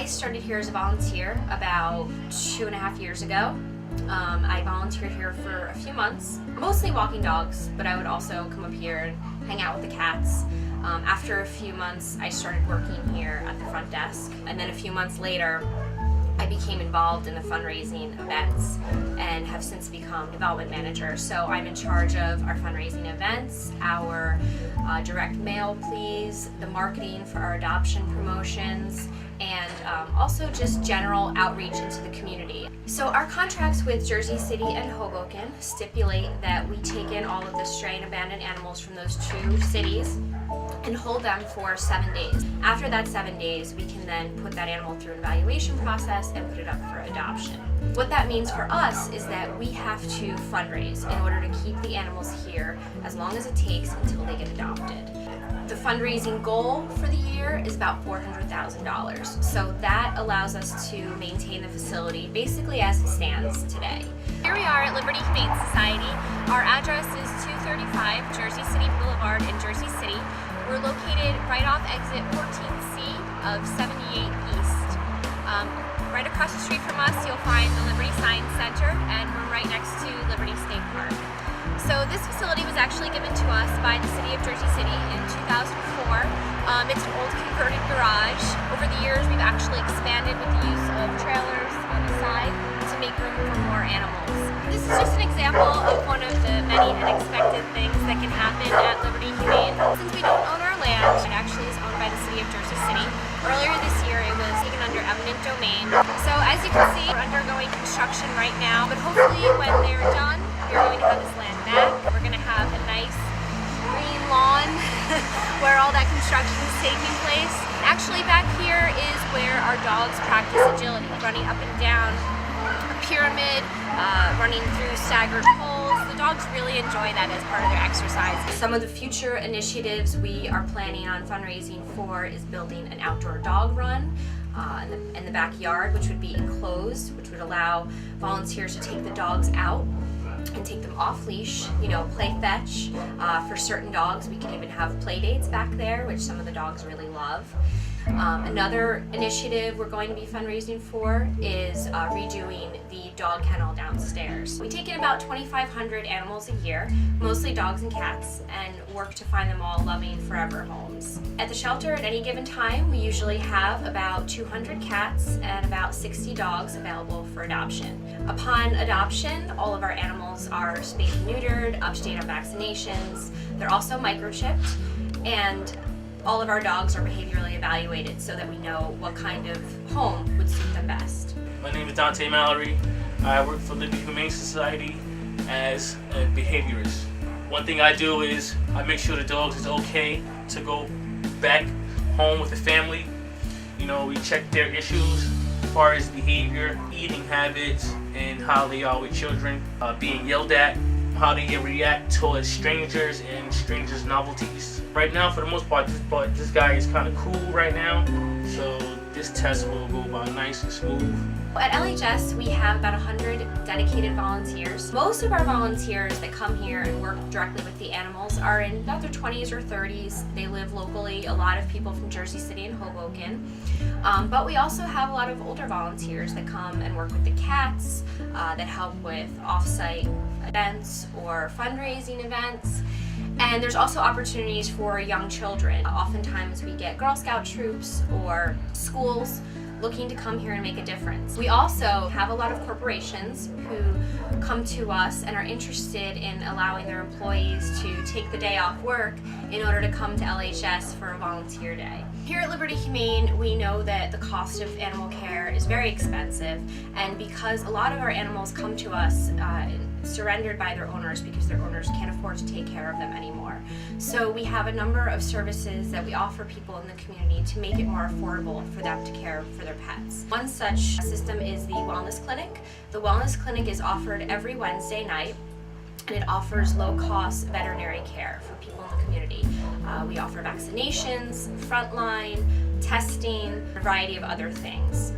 started here as a volunteer about 2.5 years ago. I volunteered here for a few months, mostly walking dogs, but I would also come up here and hang out with the cats. After a few months, I started working here at the front desk, and then a few months later, I became involved in the fundraising events and have since become development manager. So I'm in charge of our fundraising events, our direct mail pleas, the marketing for our adoption promotions, and also just general outreach into the community. So our contracts with Jersey City and Hoboken stipulate that we take in all of the stray and abandoned animals from those two cities and hold them for 7 days. After that 7 days, we can then put that animal through an evaluation process and put it up for adoption. What that means for us is that we have to fundraise in order to keep the animals here as long as it takes until they get adopted. The fundraising goal for the year is about $400,000. So that allows us to maintain the facility basically as it stands today. Here we are at Liberty Humane Society. Our address is 235 Jersey City Boulevard in Jersey City. We're located right off exit 14C of 78 East. Right across the street from us, you'll find the Liberty Science Center, and we're right next to Liberty State Park. So this facility was actually given to us by the City of Jersey City in 2004. It's an old converted garage. Over the years, we've actually expanded with the use of trailers on the side to make room for more animals. This is just an example of one of the many unexpected things that can happen at Liberty Humane. Since we don't own our land, it actually is owned by the City of Jersey City. Earlier this year, it was taken under eminent domain. So as you can see, we're undergoing construction right now, but hopefully when they're done, we're going to have this land back. We're going to have a nice green lawn where all that construction is taking place. Actually, back here is where our dogs practice agility, running up and down a pyramid, running through staggered poles. The dogs really enjoy that as part of their exercise. Some of the future initiatives we are planning on fundraising for is building an outdoor dog run in the backyard, which would be enclosed, which would allow volunteers to take the dogs out and take them off leash, play fetch. For certain dogs, we can even have play dates back there, which some of the dogs really love. Another initiative we're going to be fundraising for is redoing the dog kennel downstairs. We take in about 2,500 animals a year, mostly dogs and cats, and work to find them all loving forever homes. At the shelter at any given time, we usually have about 200 cats and about 60 dogs available for adoption. Upon adoption, all of our animals are spayed and neutered, up to date on vaccinations. They're also microchipped, and all of our dogs are behaviorally evaluated so that we know what kind of home would suit them best. My name is Dante Mallory. I work for Liberty Humane Society as a behaviorist. One thing I do is I make sure the dogs is okay to go back home with the family. We check their issues as far as behavior, eating habits, and how they are with children, being yelled at, how they react towards strangers and strangers' novelties. Right now, for the most part, this guy is kind of cool right now, so this test will go by nice and smooth. At LHS, we have about 100 dedicated volunteers. Most of our volunteers that come here and work directly with the animals are in about their 20s or 30s. They live locally, a lot of people from Jersey City and Hoboken. But we also have a lot of older volunteers that come and work with the cats, that help with off-site events or fundraising events. And there's also opportunities for young children. Oftentimes we get Girl Scout troops or schools looking to come here and make a difference. We also have a lot of corporations who come to us and are interested in allowing their employees to take the day off work in order to come to LHS for a volunteer day. Here at Liberty Humane, we know that the cost of animal care is very expensive, and because a lot of our animals come to us surrendered by their owners because their owners can't afford to take care of them anymore. So we have a number of services that we offer people in the community to make it more affordable for them to care for their pets. One such system is the Wellness Clinic. The Wellness Clinic is offered every Wednesday night, and it offers low-cost veterinary care for people in the community. We offer vaccinations, frontline, testing, a variety of other things.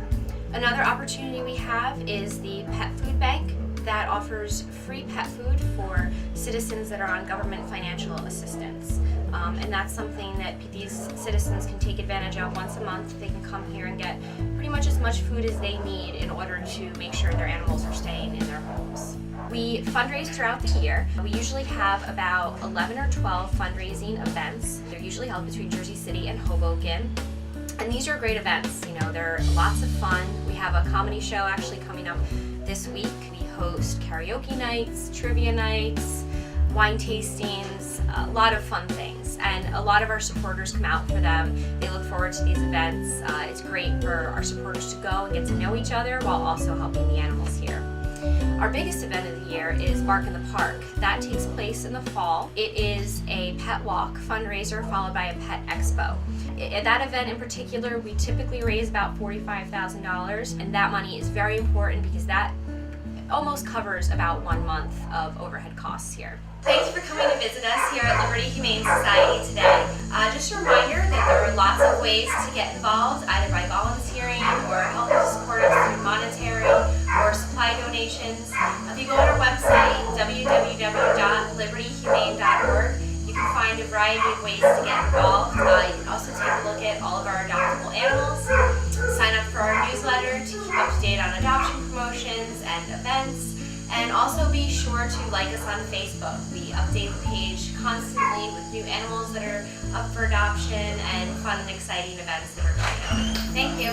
Another opportunity we have is the Pet Food Bank that offers free pet food for citizens that are on government financial assistance. and that's something that these citizens can take advantage of once a month. They can come here and get pretty much as much food as they need in order to make sure their animals are staying in their homes. We fundraise throughout the year. We usually have about 11 or 12 fundraising events. They're usually held between Jersey City and Hoboken. And these are great events. You know, they're lots of fun. We have a comedy show actually coming up this week. We host karaoke nights, trivia nights, wine tastings, a lot of fun things. And a lot of our supporters come out for them. They look forward to these events. It's great for our supporters to go and get to know each other while also helping the animals here. Our biggest event of the year is Bark in the Park. That takes place in the fall. It is a pet walk fundraiser followed by a pet expo. At that event in particular, we typically raise about $45,000, and that money is very important because that almost covers about 1 month of overhead costs here. Thanks for coming to visit us here at Liberty Humane Society today. Just a reminder that there are lots of ways to get involved, either by volunteering or helping to support us through monetary or supply donations. If you go on our website, www.libertyhumane.org, you can find a variety of ways to get involved. You can also take a look at all of our adoptable animals, sign up for our newsletter to keep up to date on adoption promotions and events, and also be sure to like us on Facebook. We update the page constantly with new animals that are up for adoption and fun and exciting events that are going on. Thank you.